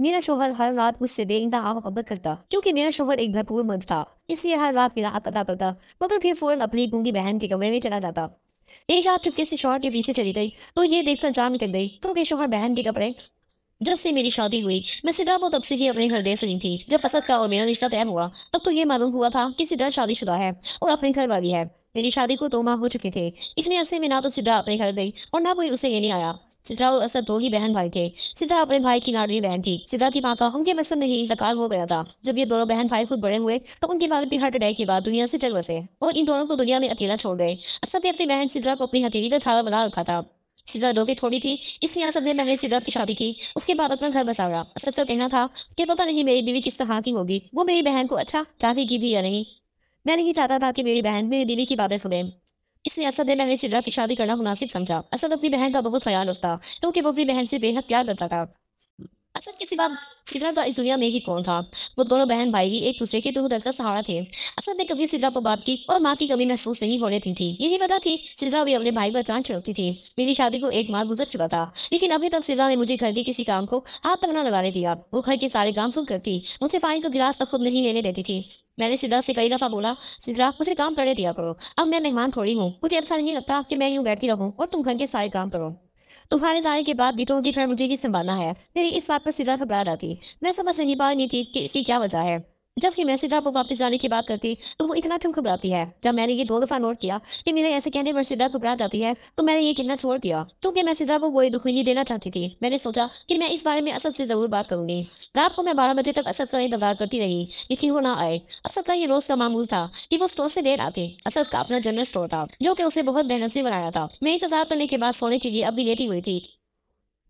मेरा शौहर हर रात मुझसे बेइंतहा मोहब्बत करता, क्योंकि मेरा शौहर एक भरपूर मर्द था। इसलिए हर रात मेरा हक अदा करता, मगर फिर फौरन अपनी गूंगी बहन के कमरे में चला जाता। एक रात चुपके से शौहर के पीछे चली गई, तो ये देखकर जान निकल गई क्योंकि शौहर बहन के कपड़े। जब से मेरी शादी हुई, मैं सिद्रा को तब से ही अपने घर देख रही थी। जब असद का और मेरा रिश्ता तय हुआ, तब तो ये मालूम हुआ था कि सिद्रा शादीशुदा है और अपने घर वाली है। मेरी शादी को 2 माह हो चुके थे। इतने अरसे में ना तो सिद्रा अपने घर गई और ना कोई उसे लेने आया। सिद्रा और असद 2 ही बहन भाई थे। सिद्रा अपने भाई की लाडली बहन थी। सिद्रा की माँ का उनके बचपन में ही इंतकाल हो गया था। जब ये दोनों बहन भाई खुद बड़े हुए, तो उनके वालिद भी हार्ट अटैक के बाद दुनिया से चल बसे और इन दोनों को दुनिया में अकेला छोड़ गए। असद ने अपनी बहन सिद्रा को अपनी हथेली का छाला बना रखा था। सिद्रा 2 की थोड़ी थी, इसलिए असद ने पहले सिद्रा की शादी की, उसके बाद अपना घर बसाया। असद का कहना था कि पता नहीं मेरी बीवी किस तरह की होगी, वो मेरी बहन को अच्छा चाहेगी भी या नहीं। मैं नहीं चाहता था कि मेरी बहन मेरी बीवी की बातें सुने, इसलिए असद ने पहले सिद्रा की शादी करना मुनासिब समझा। असद अपनी बहन का बहुत ख्याल रखता, क्योंकि वो अपनी बहन से बेहद प्यार करता था। असद के सिवा सिद्रा का इस दुनिया में ही कौन था। वो दोनों बहन भाई ही एक दूसरे के दुख दर्द का सहारा थे। असद ने कभी सिद्रा को बाप की और माँ की कमी महसूस नहीं होने दी थी। यही वजह थी सिद्रा भी अपने भाई पर जान छिड़कती थी। मेरी शादी को 1 माह गुजर चुका था, लेकिन अभी तक सिद्रा ने मुझे घर के किसी काम को हाथ तक न लगाने दिया। वो घर के सारे काम खुद करती, मुझे पानी का गिलास तक खुद नहीं लेने देती थी। मैंने सिद्रा से कई दफा बोला, सिद्रा मुझे काम करने दिया करो, अब मैं मेहमान थोड़ी हूँ, मुझे अच्छा नहीं लगता कि मैं यूं बैठी रहूं और तुम घर के सारे काम करो। तुम्हारे जाने के बाद भी तो उनकी घर मुझे ही संभालना है। मेरी इस बात पर सिद्रा घबरा जाती। मैं समझ नहीं पा रही थी कि इसकी क्या वजह है। जब भी मैं सिद्रा को वापस जाने की बात करती, तो वो इतना क्यों घबराती है। जब मैंने ये 2 दफा नोट किया कि मेरे ऐसे कहने पर सिद्रा घबरा जाती है, तो मैंने ये कहना छोड़ दिया, क्योंकि मैं सिद्रा को कोई दुख नहीं देना चाहती थी। मैंने सोचा कि मैं इस बारे में असद से जरूर बात करूंगी। रात को मैं 12 बजे तक असद का इंतजार करती रही, लेकिन वो ना आए। असद का ये रोज का मामूल था कि वो स्टोर से लेट आते। असद का अपना जनरल स्टोर था, जो कि उसे बहुत मेहनत से बनाया था। मैं इंतजार करने के बाद सोने के लिए अब भी लेटी हुई थी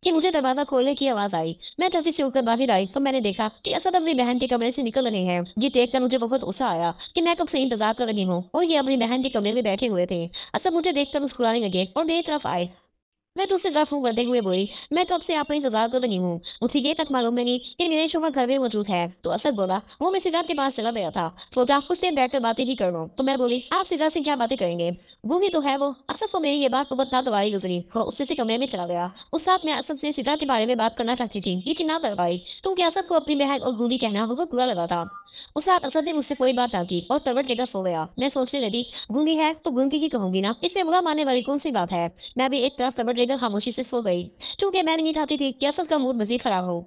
कि मुझे दरवाजा खोलने की आवाज आई। मैं जल्दी से उठकर बाहर आई, तो मैंने देखा कि असद अपनी बहन के कमरे से निकल रहे हैं। ये देखकर मुझे बहुत गुस्सा आया कि मैं कब से इंतजार कर रही हूँ और ये अपनी बहन के कमरे में बैठे हुए थे। असद मुझे देखकर मुस्कुराने लगे और मेरी तरफ आए। मैं दूसरी तरफ मुंह करते हुए बोली, मैं कब से आपका इंतजार कर रही हूँ, मुझे ये तक मालूम नहीं कि मेरे शोहर घर में मौजूद है। तो असद बोला, वो मैं सिद्धार्थ के पास चला गया था, सोचा कुछ देर बैठकर बातें ही कर लो। तो मैं बोली, आप सिद्धार्थ से क्या बातें करेंगे, गूंगी तो है वो। असद को मेरी ये बात बहुत नागवारी गुजरी। वो उससे से कमरे में चला गया। उस रात मैं असद से सिद्धार्थ के बारे में बात करना चाहती थी, लेकिन ना कर पाई, क्योंकि असद को अपनी बहन और गूंगी कहना बहुत बुरा लगा था। उस रात असद ने मुझसे कोई बात ना की और करवट लेकर सो गया। मैं सोचने लगी, गूंगी है तो गूंगी की कहूंगी ना, इससे बुरा मानने वाली कौन सी बात है। मैं भी एक तरफ करवट लेकर खामोशी से सो गई, क्योंकि मैं नहीं चाहती थी कि असद का मूड मजीद खराब हो।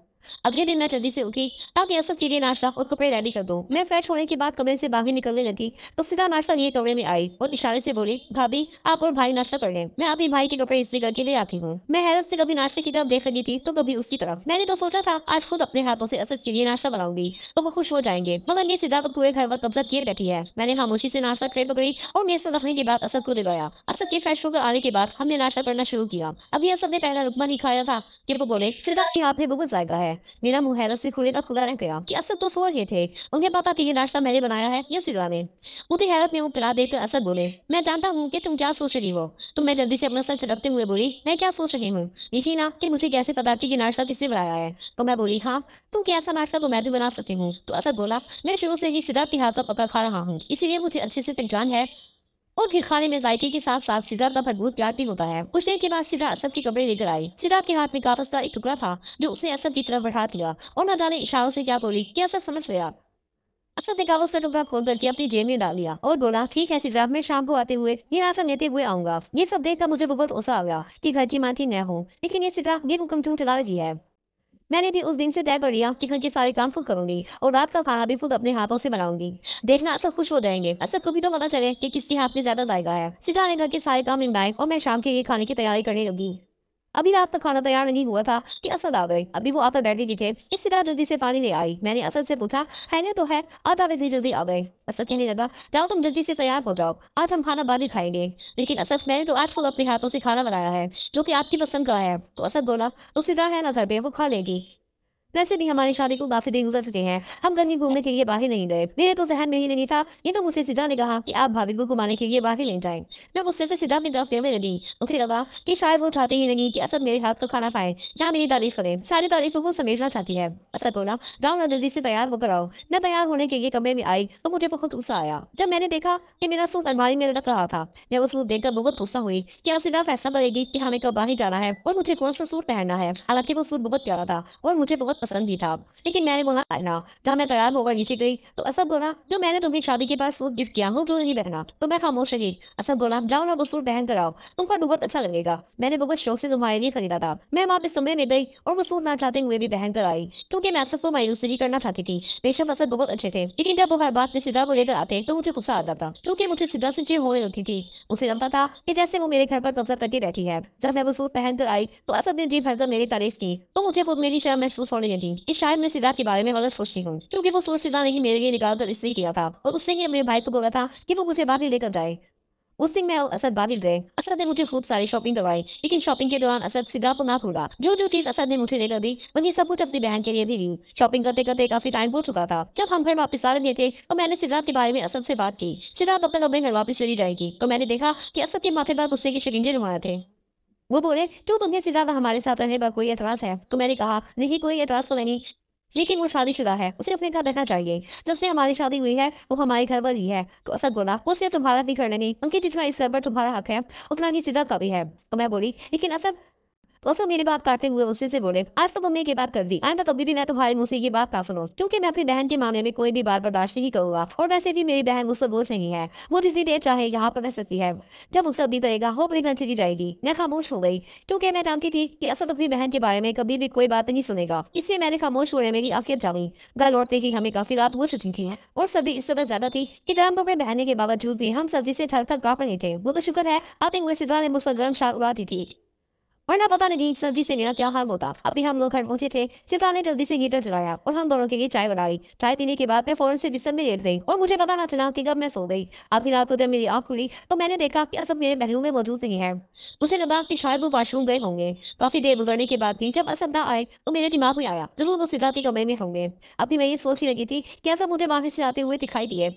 अगले दिन मैं जल्दी से उठी ताकि असद के लिए नाश्ता और कपड़े रेडी कर दूं। मैं फ्रेश होने के बाद कमरे से बाहर निकलने लगी, तो सीधा नाश्ता लिए कमरे में आई और इशारे से बोली, भाभी आप और भाई नाश्ता कर लें, मैं अभी भाई के कपड़े इस्त्री करके ले आती हूँ। मैं हैरत से कभी नाश्ते की तरफ देख रही थी, तो कभी उसकी तरफ। मैंने तो सोचा था आज खुद अपने हाथों से असद के लिए नाश्ता बनाऊंगी, तो वो खुश हो जाएंगे, मगर ये सीधा पूरे घर पर कब्जा किए बैठी है। मैंने खामोशी से नाश्ता ट्रे पकड़ी और मेज पर रखने के बाद असद को दिलाया। असद के फ्रेश होकर आने के बाद हमने नाश्ता करना शुरू किया। अभी असद ने पहला रुकमा नहीं खाया था कि वो बोले, सीधा के हाथ में बहुत जायका है। मेरा मुंह हैरत से खुले का खुला रह गया कि असद तो सो रहे थे। उन्हें पता कि ये नाश्ता मैंने बनाया है या सिद्रा ने। मुझे हैरत में मुब्तला देखकर असद बोले, मैं जानता हूँ कि तुम क्या सोच रही हो। तो मैं जल्दी से अपना सर झटकते हुए बोली, मैं क्या सोच रही हूँ, यही ना कि मुझे कैसे पता कि ये नाश्ता किसने बनाया है। तो मैं बोली, हाँ, तुम क्या ऐसा नाश्ता तो मैं भी बना सकती हूँ। तो असद बोला, मैं शुरू से ही सिद्रा के हाथ का पका खा रहा हूँ, इसीलिए मुझे अच्छे से पहचान है। और फिर खाने में जायके के साथ साथ सिद्धार्थ का भरपूर प्यार भी होता है। कुछ देर के बाद सिद्धार्थ असद के कपड़े लेकर आई। सिद्धार्थ के हाथ में कागज का एक टुकड़ा था, जो उसने असद की तरफ बढ़ा दिया और न जाने इशारों से क्या बोली कि असद समझ गया। असद ने कागज का टुकड़ा खोल करके अपनी जेब में डाल दिया और बोला, ठीक है सिद्धार्थ, मैं शाम को आते हुए ये नाश्ता लेते हुए आऊंगा। ये सब देखकर मुझे बहुत गुस्सा आ गया कि घर की मानती न हो, लेकिन ये सिद्धार्थ ये हुक्म क्यों चला रही है। मैंने भी उस दिन से तय कर लिया कि घर के सारे काम खुद करूंगी और रात का खाना भी खुद अपने हाथों से बनाऊंगी। देखना असद खुश हो जाएंगे। असद को भी तो पता चले कि किसके हाथ में ज्यादा जायका है। सीधा ने घर के सारे काम निपटाए और मैं शाम के लिए खाने की तैयारी करने लगी। अभी रात का खाना तैयार नहीं हुआ था कि असद आ गए। अभी वो आकर बैठे भी थे कि सिरा जल्दी से पानी ले आई। मैंने असद से पूछा, है तो है, आज आप इतनी जल्दी आ गए। असद कहने लगा, जाओ तुम जल्दी से तैयार हो जाओ, आज हम खाना बाद में खाएंगे। लेकिन असद, मैंने तो आज खुद अपने हाथों से खाना बनाया है, जो कि आपकी पसंद का है। तो असद बोला, तो सिरा है ना घर पे, वो खा लेगी। वैसे भी हमारी शादी को काफी दिन गुजर चुके हैं, हम कहीं घूमने के लिए बाहर नहीं गए। मेरे तो जहन में ही नहीं था। ये तो मुझे सिद्धार्थ ने कहा कि आप भाभी को घुमाने के लिए बाहर ले जाएं। मैं गुस्से से सिद्धार्थ की तरफ देखने लगी। मुझे लगा कि शायद वो चाहती ही नहीं कि असद मेरे हाथ का खाना खाए या मेरी तारीफ करे। सारी तारीफों को समेटना चाहती है। असद बोला, जाओ ना जल्दी से तैयार होकर आओ। मैं तैयार होने के लिए कमरे में आई तो मुझे बहुत गुस्सा आया जब मैंने देखा कि मेरा सूट अलमारी में लटक रहा था। मैं वो सूट देखकर बहुत गुस्सा हुई कि अब सिद्धार्थ फैसला करेगी कि हमें कब बाहर जाना है और मुझे कौन सा सूट पहनना है। हालांकि वो सूट बहुत प्यारा था और मुझे बहुत पसंद भी था। लेकिन मैंने बोला ना। जहाँ मैं तैयार होकर नीचे गई तो असद बोला, जो मैंने तुम्हें शादी के बाद सूट गिफ्ट किया वो क्यों नहीं पहना? तो मैं खामोश रही। असद बोला, जाओ ना वो सूट पहन कर आओ, तुमको बहुत अच्छा लगेगा, मैंने बहुत शौक से तुम्हारे लिए खरीदा था। मैं वापस कमरे में गई और वो सूट ना चाहते हुए भी पहन कर आई, क्योंकि मैं असद को मायूस नहीं करना चाहती थी। बेशक असद बहुत अच्छे थे, लेकिन जब वो हर बात में सिद्रा को लेकर आते तो मुझे गुस्सा आ जाता, क्योंकि मुझे सिद्रा से चिढ़ होने लगती थी। मुझे लगता था कि जैसे वो मेरे घर पर कब्जा करके बैठी है। जब मैं वो सूट पहन कर आई तो असद ने जी भरकर मेरी तारीफ की, तो मुझे खुद मेरी शर्म महसूस होने लगी कि शायद मैं सिद्रा के बारे में गलत सोचती हूँ, क्योंकि वो सूट सिद्रा ने ही मेरे लिए निकाल कर इसलिए किया था और उसने ही अपने भाई को बोला था कि वो मुझे बाहर लेकर जाए। उस दिन मैं और असद बाहर गए। असद ने मुझे खूब सारी शॉपिंग करवाई, लेकिन शॉपिंग के दौरान असद सिद्रा को ना भूला। जो जो चीज असद ने मुझे लेकर दी वही सब कुछ अपनी बहन के लिए भी ली। शॉपिंग करते करते काफी टाइम हो चुका था। जब हम घर वापस आ रहे थे तो मैंने सिद्रा के बारे में असद से बात की। सिद्रा कब तक अपने घर वापस चली जाएगी, तो मैंने देखा कि असद के माथे पर गुस्से के शिकंजे नुमाया थे। वो बोले, क्यों तुम्हें सिद्रा हमारे साथ रहने पर कोई एतराज है? तो मैंने कहा, नहीं कोई एतराज तो नहीं, लेकिन वो शादीशुदा है, उसे अपने घर रहना चाहिए। जब से हमारी शादी हुई है वो हमारे घर पर ही है। तो असद बोला, वो सिर्फ तुम्हारा भी घर नहीं, उनकी जितना इस घर पर तुम्हारा हक है उतना ही सिद्रा का भी है। तो मैं बोली, लेकिन असद। तो असद मेरी बात काटते हुए उससे से बोले, आज तो तुमने ये बात कर दी, आइंदा कभी भी मैं तुम्हारे मुंह से ये बात ना सुनो, क्योंकि मैं अपनी बहन के मामले में कोई भी बात बर्दाश्त नहीं करूंगा। और वैसे भी मेरी बहन मुझसे बोझ नहीं है, वो जितनी देर चाहे यहाँ पर रह सकती है। जब उसका भी करेगा वो अपने घर चली जाएगी। मैं खामोश हो गई, क्योंकि मैं जानती थी कि असद अपनी बहन के बारे में कभी भी कोई बात नहीं सुनेगा। इसलिए मैंने खामोश होने मेरी आफियत जानी। घर लौटते ही हमें काफी रात हो चुकी थी और सर्दी इस तरह ज्यादा थी कि गर्म कपड़े पहनने के बावजूद भी हम सर्दी से थर थर कांप रहे थे। वो तो शुक्र है आते हुए सिद्रा ने मुझ पर गर्म शाल उड़ा दी थी, वरना पता नहीं सर्दी से मेरा क्या हाल होता। अभी हम लोग घर पहुंचे थे। चित्रा ने जल्दी से हीटर चलाया और हम दोनों के लिए चाय बनाई। चाय पीने के बाद मैं फौरन से बिस्तर में लेट गई और मुझे पता ना चला कि कब मैं सो गई। आधी रात को जब मेरी आंख खुली तो मैंने देखा कि असद मेरे बेडरूम में मौजूद नहीं है। मुझे लगा कि शायद वो वॉशरूम गए होंगे। काफी देर गुजरने के बाद भी जब असद ना आए तो मेरे दिमाग में आया, जरूर वो सिद्रा के कमरे में होंगे। अभी मैं ये सोच ही लगी थी कि असद मुझे बाहर से आते हुए दिखाई दिए।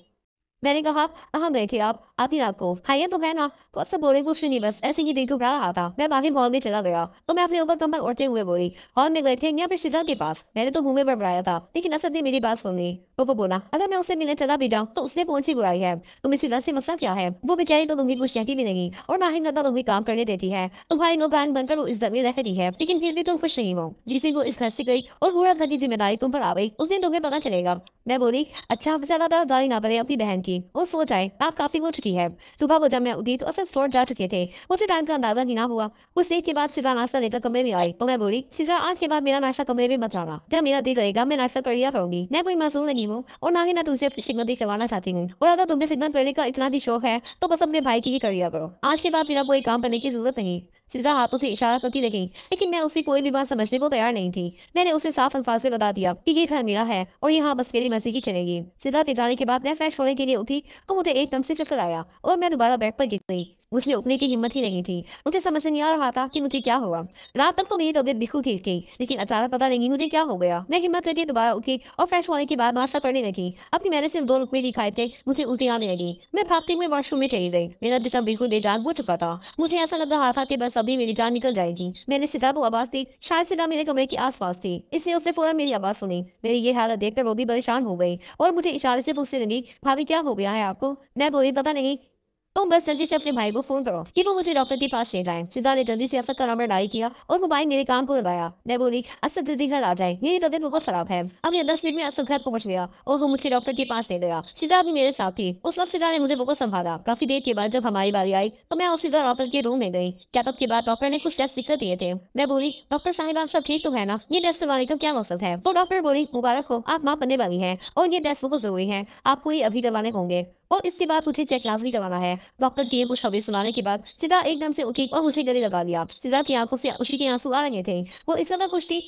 मैंने कहा, कहाँ गए थे आप आधी रात को? खाइए तो है ना। तो असद बोले, कुछ नहीं, बस ऐसे ही दिल घबरा रहा था। मैं बाहर हॉल में चला गया तो मैं अपने ऊपर कमर ओढ़ते हुए बोली, हॉल में गए थे या फिर सिद्रा के पास? मैंने तो मुंह में बड़बड़ाया था, लेकिन असद ने मेरी बात सुन ली। तो वो बोला, अगर मैं उससे मिलने चला भी जाऊँ तो उसने कौन सी बुराई है? तुम्हें सिद्रा से मसला क्या है? वो बेचारी तो तुम्हें कुछ कहती भी नहीं और ना ही ज्यादा तुम्हें काम करने देती है। तुम्हारी नौकरान बनकर वो इस घर में रह रही है, लेकिन फिर भी तुम खुश नहीं हो। जिस दिन वो इस घर से गई और पूरा घर की जिम्मेदारी तुम पर आ गई, उस दिन तुम्हें पता चलेगा। मैं बोली, अच्छा ज्यादा तरफदारी ना करे अपनी बहन की और सो जाए, रात काफी हो चुकी है। सुबह को जब मैं उठी तो असद स्टोर जा चुके थे। मुझे टाइम का अंदाजा ही ना हुआ। कुछ देर के बाद सिद्रा नाश्ता लेकर कमरे में आई तो मैं बोली, सिद्रा आज के बाद मेरा नाश्ता कमरे में मत लाना। जब मेरा दिल करेगा मैं नाश्ता कर लिया करूंगी। मैं कोई मासूम नहीं हूँ और ना ही मैं तुमसे खिदमत करवाना चाहती हूँ। और अगर तुम्हें खिदमत करने का इतना भी शौक है तो बस अपने भाई की ही कर लिया करो। आज के बाद मेरा कोई काम करने की जरूरत नहीं। सिद्रा हाथों से इशारा करती रही, लेकिन मैं उसकी कोई भी बात समझने को तैयार नहीं थी। मैंने उसे साफ अल्फाज में बता दिया कि ये घर मेरा है और यहाँ बस मेरी मर्जी की चलेगी। सिद्रा के जाने के बाद मैं फ्रेश होने के लिए उठी तो मुझे एकदम से चक्कर आया और मैं दोबारा बेड पर गिर गई। मुझे उठने की हिम्मत ही नहीं थी। मुझे समझ नहीं आ रहा था कि मुझे क्या हुआ। रात तक तो मेरी तबीयत बिल्कुल ठीक थी, लेकिन अचानक पता नहीं मुझे क्या हो गया। मैं हिम्मत करके दोबारा उठी और फ्रेश होने के बाद नाश्ता करने लगी। अभी मैंने सिर्फ 2 रुपए ही खाए थे, मुझे उल्टी आने लगी। मैं भागते हुए वॉशरूम में चली गई। मेरा जिस्म बिल्कुल बेजान हो चुका था। मुझे ऐसा लग रहा था कि बस अभी मेरी जान निकल जाएगी। मैंने सिद्रा को आवाज दी, शायद सिद्रा मेरे कमरे के आसपास थी, इसलिए उसने फौरन मेरी आवाज सुनी। मेरी ये हालत देखकर वो भी परेशान हो गई और मुझे इशारे से पूछने लगी, भाभी क्या हो गया है आपको? मैं बोली, पता नहीं, तुम बस जल्दी से अपने भाई को फोन करो कि वो मुझे डॉक्टर के पास ले जाए। सिद्धा ने जल्दी से असद का नंबर डायल किया और मोबाइल मेरे कान को लगाया। मैं बोली, असद जल्दी घर आ जाए, मेरी तबीयत बहुत खराब है। अगले 10 मिनट में असद घर पहुंच गया और वो मुझे डॉक्टर के पास ले गया। सिद्धा भी मेरे साथ थी। उस वक्त सिद्धा ने मुझे बहुत संभाला। काफी देर के बाद जब हमारी बारी आई तो मैं और सिद्धा डॉक्टर के रूम में गई। चेकअप के बाद डॉक्टर ने कुछ टेस्ट लिख कर दिए थे। मैं बोली, डॉक्टर साहिब आप सब ठीक तो है ना? ये टेस्ट करवाने का क्या मकसद है? तो डॉक्टर बोली, मुबारक हो, आप माँ बनने वाली है और ये टेस्ट बहुत जरूरी है, आपको ये अभी करवाने होंगे और इसके बाद मुझे चेक लाजमी करवाना है। डॉक्टर की ये कुछ खबरें सुनाने के बाद सिद्धा एकदम से उठी और मुझे गले लगा लिया। सिद्धा की आंखों से खुशी के आंसू आ रहे थे। वो इस कदर खुश थी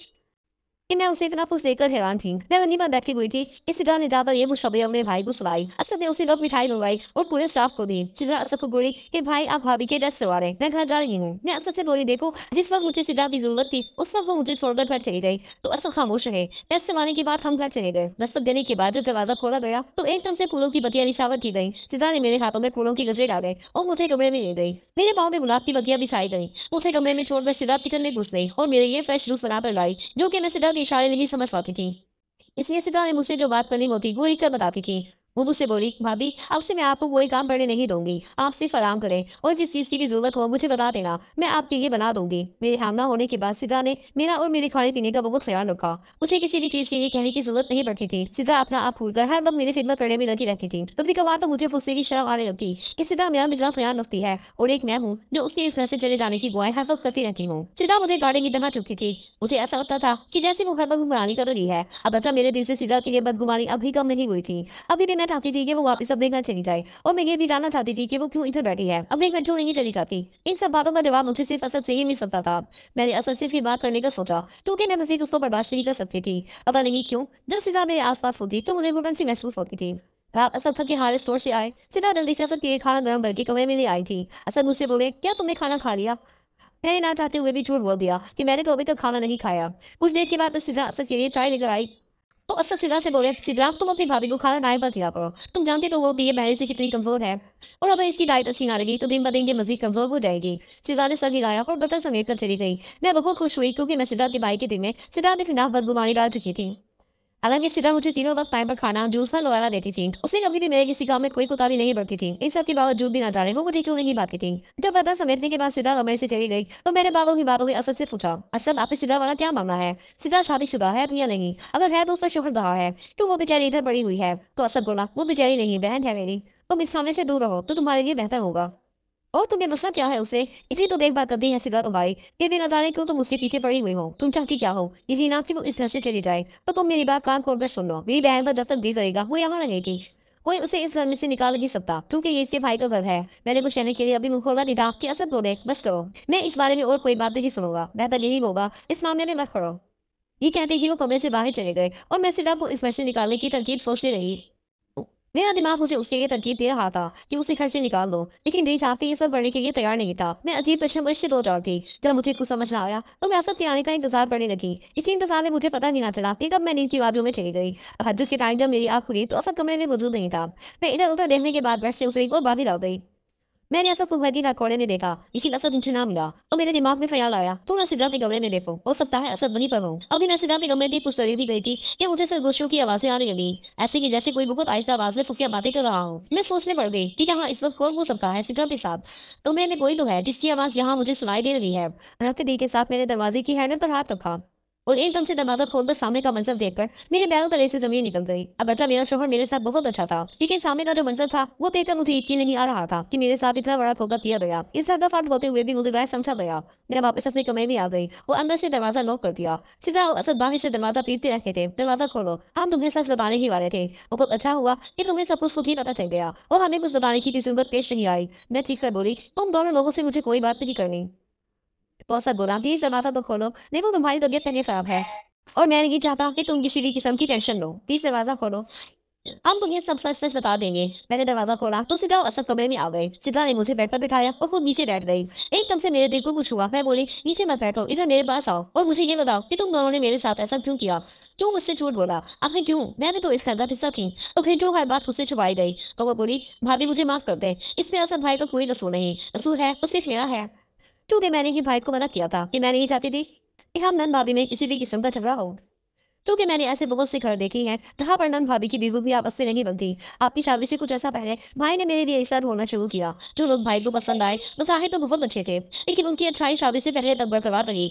कि मैं उसे इतना कुछ देखकर हैरान थी। मैं वहीं पर बैठी हुई थी कि सिद्रा ने जाकर ये खुशखबरी अपने भाई को सुनाई। असद ने उसे लोग मिठाई मंगवाई और पूरे स्टाफ को दी। सिद्रा असद को बोली कि भाई आप भाभी के टेस्ट करवा रहे, मैं घर जा रही हूँ। मैं असद से बोली, देखो जिस वक्त मुझे सिद्रा की जरूरत थी उस वक्त वो मुझे छोड़कर घर चली गई। तो असद खामोश रहे। टेस्ट करवाने के बाद हम घर चले गए। दस्तक देने के बाद जब दरवाजा खोला गया तो एकदम से फूलों की बत्तियां निछावर की गई। सिद्रा ने मेरे हाथों में फूलों की गजरे डाले और मुझे कमरे में ले गई। मेरे पाँव में गुलाब की बत्तियां बिछाई गई। मुझे कमरे में छोड़कर सिद्रा किचन में घुस गई और मेरे लिए फ्रेश जूस बनाकर लाई, जो कि मैं सिद्रा के इशारे नहीं समझ पाती थी। इसलिए सिद्रा ने मुझसे जो बात करनी होती वो लिख कर बताती थी। वो मुझसे बोली, भाभी अब से मैं आपको कोई काम करने नहीं दूंगी, आप सिर्फ आराम करें और जिस चीज की भी जरूरत हो मुझे बता देना, मैं आपके लिए बना दूंगी। मेरे हमला होने के बाद सिद्रा ने मेरा और मेरे खाने पीने का बहुत ख्याल रखा। मुझे किसी भी चीज के लिए कहने की जरूरत नहीं पड़ती थी। सिद्रा अपना आप भूलकर हर वक्त मेरी खिदमत करने में लगी रहती थी। कभी कभार तो मुझे उससे भी शर्म आने लगती कि सिद्रा मेरा कितना ख्याल रखती है और एक मैं हूँ जो उसके इस घर से चले जाने की दुआएं हर वक्त करती रहती हूँ। सिद्रा मुझे गाड़ी की तरह चुपती थी। मुझे ऐसा लगता था कि जैसे वो हर वक्त हुक्मरानी कर रही है। अब अच्छा मेरे दिल से सिद्रा के लिए बदगुमानी अभी कम नहीं हुई थी। अभी भी मैं चाहती थी कि वो वापस अपने घर चली जाए और मैं ये भी जानना चाहती थी कि वो क्यों इधर बैठी है, अपने घर क्यों नहीं चली जाती। इन सब बातों का जवाब मुझे सिर्फ असद से ही मिल सकता था। मैंने असद से फिर बात करने का सोचा क्योंकि मैं मजीद उसको बर्दाश्त नहीं कर सकती थी। पता नहीं क्यों जब सिद्रा मेरे आसपास होती तो मुझे घुटन सी महसूस होती थी। रात असद थके हारे स्टोर से आए। सिद्रा जल्दी से असद के लिए खाना गर्म करके कमरे में ले आई थी। असद मुझसे बोले, क्या तुमने खाना खा लिया? मैंने ना चाहते हुए भी झूठ बोल दिया कि मैंने तो अभी तक खाना नहीं खाया। कुछ देर के बाद तो सिद्रा असद के लिए चाय लेकर आई। तो असद सिद्रा से बोले, सिद्रा तुम अपनी भाभी को खाना टाइम पर दिया करो, तुम जानते तो वो भी ये पहले से कितनी कमजोर है और अगर इसकी डाइट अच्छी ना रही तो दिन ब दिन ये मजीद कमजोर हो जाएगी। सिद्रा ने सर हिलाया और बर्तन समेट कर चली गई। मैं बहुत खुश हुई क्योंकि मैं सिद्रा के भाई के दिल में सिद्रा के खिलाफ बदगुमानी डाल चुकी थी। हालांकि सिद्रा मुझे तीनों वक्त टाइम पर खाना जूस फल वगैरह देती थी। उसने कभी भी मेरे किसी काम में कोई कोताही नहीं बरती थी। इन सब के बावजूद भी ना जाने वो मुझे क्यों नहीं बांटती थी। जब बर्तन समेटने के बाद सिद्रा कमरे से चली गई तो मैंने बालों ही बालों में असद से पूछा, असद आप सिद्रा वाला क्या मामला है? सिद्रा शादीशुदा है या नहीं? अगर है तो उसका शोहर कहाँ है? क्यों वो बेचारी इधर पड़ी हुई है? तो असद बोला, वो बेचारी नहीं बहन है मेरी, तुम इस मामले से दूर रहो तो तुम्हारे लिए बेहतर होगा। और तुम्हें मसला क्या है उसे? इतनी तो देखभाल करती है सिद्रा तुम्हारी, फिर भी न जाने क्यों तुम उसके पीछे पड़ी हुई हो। तुम चाहती क्या हो? यही ना कि वो इस घर से चली जाए। तो तुम मेरी बात कान खोलकर सुन लो, मेरी बहन पर जब तक दिल करेगा वो यहाँ रहेगी। कोई उसे इस घर में से निकाल नहीं सकता क्योंकि ये इसके भाई का घर है। मैंने कुछ कहने के लिए अभी मुंह खोला नहीं था कि असद बोले, बस करो, मैं इस बारे में और कोई बात नहीं सुनूंगा, बेहतर यही होगा इस मामले में मत पड़ो। ये कहते ही वो कमरे से बाहर चले गए और मैं सिद्रा को इस घर से निकालने की तरकीब सोचने रही। मेरा दिमाग मुझे उसके लिए तरकीब दे रहा था कि उसे घर से निकाल दो, लेकिन दिल चाहते ये सब करने के लिए तैयार नहीं था। मैं अजीब कश्मकश से दो चार थी। जब मुझे कुछ समझ ना आया तो मैं असद के आने का इंतजार करने लगी। इसी इंतजार में मुझे पता नहीं ना चला कि कब मैं नींद की वादियों में चली गई। हजरत के टाइम जब मेरी आंख खुली तो असद कमरे में मौजूद नहीं था। मैं इधर उधर देखने के बाद बेड से उतरी और बाहर आ गई। मैंने असद को भरती कोने में देखा, लेकिन असद मुझे ना मिला तो मेरे दिमाग में ख्याल आया तो मैं सिद्रा के कमरे में देखो, हो सकता है असद वहीं पर हो। अभी मैं सिद्रा के कमरे की पुश्तरी भी गई थी कि मुझे सरगोशियों की आवाजें आने लगी, ऐसे कि जैसे कोई बहुत आहिस्ता आवाज में खुफिया बातें कर रहा हो। मैं सोचने पड़ गई कि यहाँ इस वक्त कौन हो सकता है सिद्रा के साथ। कमरे में कोई तो है जिसकी आवाज यहाँ मुझे सुनाई दे रही है। धड़कते दिल के साथ मैंने दरवाजे की हैंडल पर हाथ रखा और एकदम से दरवाजा खोलकर सामने का मंजर देखकर मेरे पैरों तले से जमीन निकल गई। अब अच्छा मेरा शोहर मेरे साथ बहुत अच्छा था, लेकिन सामने का जो मंजर था वो देखकर मुझे यकीन नहीं आ रहा था कि मेरे साथ इतना बड़ा धोखा किया गया। इस दफाट होते हुए भी मुझे गैर समझा गया। मैं वापस अपने कमरे में आ गई और अंदर से दरवाजा लॉक कर दिया। सिद्रा और असद बाहर से दरवाजा पीटते रहते थे, दरवाजा खोलो, हम तुम्हें सच बताने ही वाले थे। बहुत अच्छा हुआ कि तुम्हें सब कुछ खुद ही पता चल गया और हमें कुछ बताने की भी जरूरत पेश नहीं आई। मैं चीख कर बोली, तुम दोनों लोगों से मुझे कोई बात नहीं करनी। तो असद बोला, प्लीज दरवाजा तो खोलो, देखो तुम्हारी तबीयत पहले खराब है और मैं नहीं चाहता कि तुम किसी भी किस्म की टेंशन लो। प्लीज दरवाजा खोलो, हम तुम्हें सब सच सच बता देंगे। मैंने दरवाजा खोला तो सिद्रा और असद कमरे में आ गए। सिद्रा ने मुझे बेड पर बिठाया और खुद नीचे बैठ गई। एकदम से मेरे दिल को कुछ हुआ। मैं बोली, नीचे मत बैठो, इधर मेरे पास आओ और मुझे ये बताओ कि तुम दोनों ने मेरे साथ ऐसा क्यों किया? क्यों मुझसे झूठ बोला? आखिर क्यों? मैं भी तो इस घर का हिस्सा थी, तो फिर क्यों हर बात मुझसे छुपाई गई? तो वो बोली, भाभी मुझे माफ कर दे, इसमें असद भाई का कोई कसूर नहीं, कसूर है तो सिर्फ मेरा है, क्योंकि मैंने ही भाई को मना किया था कि मैं नहीं चाहती थी कि हम नन भाभी में किसी भी किस्म का झगड़ा हो। क्योंकि मैंने ऐसे बहुत से घर देखे हैं जहां पर नन भाभी की बीवी भी आपस से नहीं बनती। आपकी शादी से कुछ ऐसा पहले भाई ने मेरे लिए रिश्ता ढूंढना शुरू किया। जो लोग भाई को पसंद आए वो जाहिर तो बहुत अच्छे थे, लेकिन उनकी अच्छाई शादी से पहले तक बरकरार रही।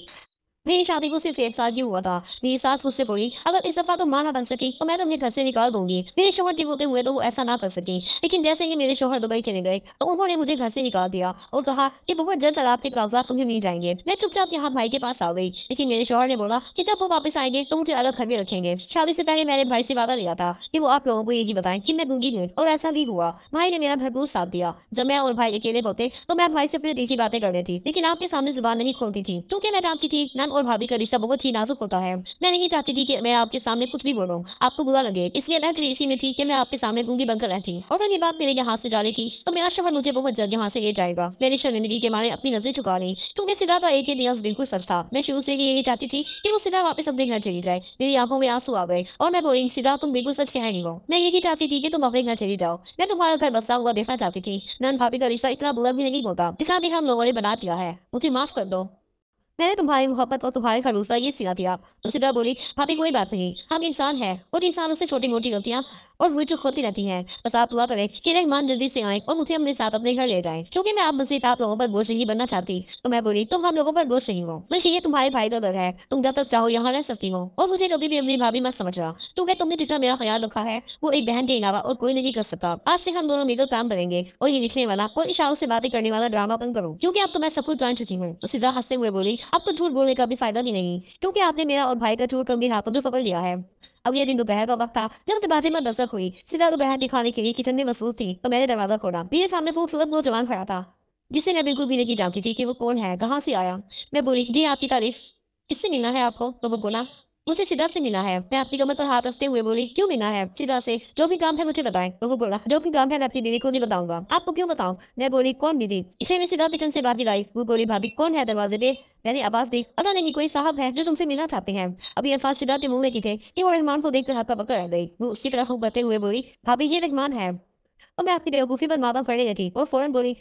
मेरी शादी को सिर्फ 1 साल ही हुआ था। मेरी सास मुझसे बोली, अगर इस दफा तुम मां ना बन सकी तो मैं तुम्हें घर से निकाल दूंगी। मेरे शोहर ठीक होते हुए तो वो ऐसा ना कर सकी, लेकिन जैसे ही मेरे शोहर दुबई चले गए तो उन्होंने मुझे घर से निकाल दिया और कहा कि बहुत जल्द तलाक के कागजात तुम्हें मिल जाएंगे। मैं चुपचाप यहाँ भाई के पास आ गई, लेकिन मेरे शोहर ने बोला कि जब वो वापस आएंगे तो मुझे अलग घर में रखेंगे। शादी से पहले मैंने भाई से वादा लिया था कि वो आप लोगों को यही बताएं कि मैं दूंगी नहीं, और ऐसा भी हुआ। भाई ने मेरा भरपूर साथ दिया। जब मैं और भाई अकेले होते तो मैं भाई से अपने दिल की बातें कर लेती, लेकिन आपके सामने जुबान नहीं खोलती थी क्योंकि मैं जानती थी नन और भाभी का रिश्ता बहुत ही नाजुक होता है। मैं नहीं चाहती थी कि मैं आपके सामने कुछ भी बोलूं, आपको बुरा लगे, इसलिए मैं इसी में थी कि मैं आपके सामने गूंगी बनकर रहती। और अगर ये बात मेरे यहाँ से जाने की तो मेरा शोहर मुझे बहुत जल्द यहाँ से ले जाएगा। मेरी शर्मिंदगी के मारे अपनी नजरें झुका ली क्योंकि सिद्रा का एक ही नियम बिल्कुल सच था। मैं शुरू से ही यही चाहती थी कि वो सिद्रा वापस अपने घर चली जाए। मेरी आंखों में आंसू आ गए और मैं बोली, सिद्रा तुम बिल्कुल सच कह रही हो, मैं यही चाहती थी कि तुम अपने घर चली जाओ। मैं तुम्हारा घर बसता हुआ देखना चाहती थी। नन भाभी का रिश्ता इतना बुरा भी नहीं होता जितना भी हम लोगों ने बना दिया है। मुझे माफ कर दो, मैंने तुम्हारी मोहब्बत और तुम्हारे खलूस का ये सिला दिया। तो सिद्रा बोली, भाभी कोई बात नहीं, हम इंसान हैं और इंसानों से छोटी मोटी गलतियां और रुई चुप होती रहती हैं। बस आप दुआ करें कि रहमान जल्दी से आए और मुझे अपने साथ अपने घर ले जाएं, क्योंकि मैं अब मजीद आप लोगों पर बोझ नहीं बनना चाहती। तो मैं बोली, तुम हम लोगों पर बोझ नहीं हो, बल्कि ये तुम्हारे भाई का घर है, तुम जब तक चाहो यहाँ रह सकती हो, और मुझे कभी भी अपनी भाभी मत समझना, क्योंकि तुमने जितना मेरा ख्याल रखा है वो एक बहन के अलावा और कोई नहीं कर सकता। आज से हम दोनों मिलकर काम करेंगे, और ये लिखने वाला और इशारों से बातें करने वाला ड्रामा बंद करो, क्योंकि अब तो मैं सब कुछ जान चुकी हूँ। तो सिद्रा हंसते हुए बोली, अब तो झूठ बोलने का भी फायदा भी नहीं, क्योंकि आपने मेरा और भाई का झूठ रंगे हाथों जो पकड़ लिया है। अब ये दिन दोपहर का वक्त था जब दरवाजे में दस्तक हुई। सिद्रा दोपहर के खाने के लिए किचन में मसरूफ थी, तो मैंने दरवाजा खोला। मेरे सामने खूबसूरत नौजवान खड़ा था, जिसे मैं बिल्कुल भी नहीं जानती थी कि वो कौन है, कहाँ से आया। मैं बोली, जी आपकी तारीफ, किससे मिलना है आपको? तो वो बोला, मुझे सिद्रा से मिला है। मैं अपनी कमर पर हाथ रखते हुए बोली, क्यों मिलना है? सिद्रा से, जो भी काम है मुझे बताएं। तो वो बोला, जो भी काम है मैं अपनी बीवी को नहीं बताऊंगा। आपको क्यों बताऊं? मैं बोली, कौन बीवी? इतने में सिद्रा किचन से बाहर आई। वो बोली, भाभी कौन है दरवाजे पे? मैंने आवाज दी, पता नहीं, कोई साहब है जो तुमसे मिलना चाहते हैं। अभी अल्फाज सिद्रा के मुंह में की थे कि वो रहमान को देखकर हक्का बक्का रह गई। वो उसकी तरफ मुंह करते हुए बोली, भाभी ये रहमान है। और मैं अपनी बेवकूफी पर माथा खड़े रही और फौरन बोली,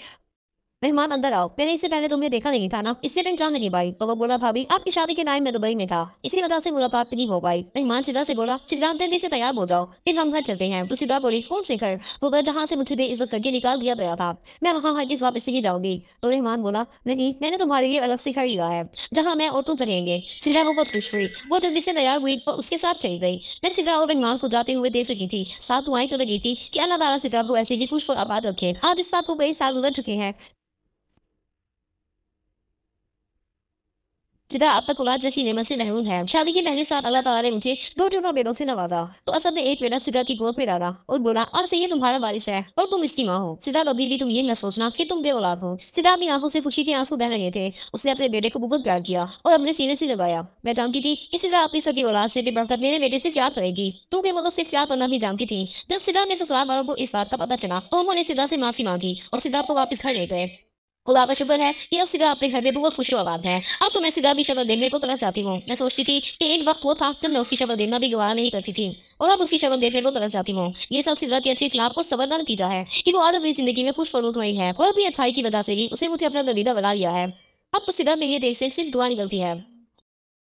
मेहमान अंदर आओ, मैंने इससे पहले तुम्हें देखा नहीं था ना, इसलिए मैं जान नहीं पाई। तो वो बोला, भाभी आपकी शादी के टाइम में दुबई में था, इसी वजह से मुलाकात नहीं हो पाई। मेहमान सिद्रा से बोला, सिद्रा जल्दी से तैयार हो जाओ, फिर हम घर चलते हैं। तो सिद्रा बोली, कौन से घर? वो घर जहाँ से मुझे बेइज्जत करके निकाल दिया गया था, मैं वहाँ हरगिज़ वापस नहीं जाऊंगी। तो रहमान बोला, नहीं, मैंने तुम्हारे लिए अलग से घर लिया है, जहाँ मैं और तुम रहेंगे। सिद्रा बहुत खुश हुई, वो जल्दी से तैयार हुई और उसके साथ चली गई। मैं सिद्रा और रहमान को जाते हुए देख रही थी, साथ दुआएं कर रही थी कि अल्लाह ताला सिद्रा को ऐसे ही खुश और आबाद रखे। आज इस बात को कई साल गुजर चुके हैं। सिद्रा अब तक औलाद जैसी नेमत से महरूम है। शादी के पहले साल अल्लाह ताला ने मुझे 2 बेटों से नवाजा। तो असद ने एक बेटा सिद्रा की गोद में डाला और बोला, और से ये तुम्हारा वारिस है और तुम इसकी माँ हो। सिद्रा, अभी भी तुम ये न सोचना कि तुम बे औलाद हो। सिद्रा अपनी आंखों से खुशी के आंसू बह रहे थे। उसने अपने बेटे को बहुत प्यार किया और अपने सीने से लगाया। मैं जानती थी कि सिद्रा अपनी सगी औलाद से भी बढ़कर मेरे बेटे से प्यार करेगी, क्योंकि वो तो सिर्फ प्यार करना भी जानती थी। जब सिद्रा में ससुराल वालों को इस बात का पता चला, तो उन्होंने सिद्रा से माफी मांगी और सिद्रा को वापस घर ले गए। खुदा का शुक्र है कि अब सिद्रा अपने घर में बहुत खुश आबाद है। अब तो मैं सिद्रा की शक्ल देखने को तरस जाती हूँ। मैं सोचती थी कि एक वक्त वो था जब मैं उसकी शक्ल देखना भी गवारा नहीं करती थी, और अब उसकी शक्ल देखने को तरस जाती हूँ। ये सब सिद्रा की अच्छी अखलाक और सब्र का नतीजा है कि वो आज अपनी जिंदगी में खुश फरूख हुई है, और अपनी अच्छाई की वजह से ही उसे मुझे अपना दलीदा बना लिया है। अब तो सिद्रा मेरे देश से सिर्फ दुआ निकलती है।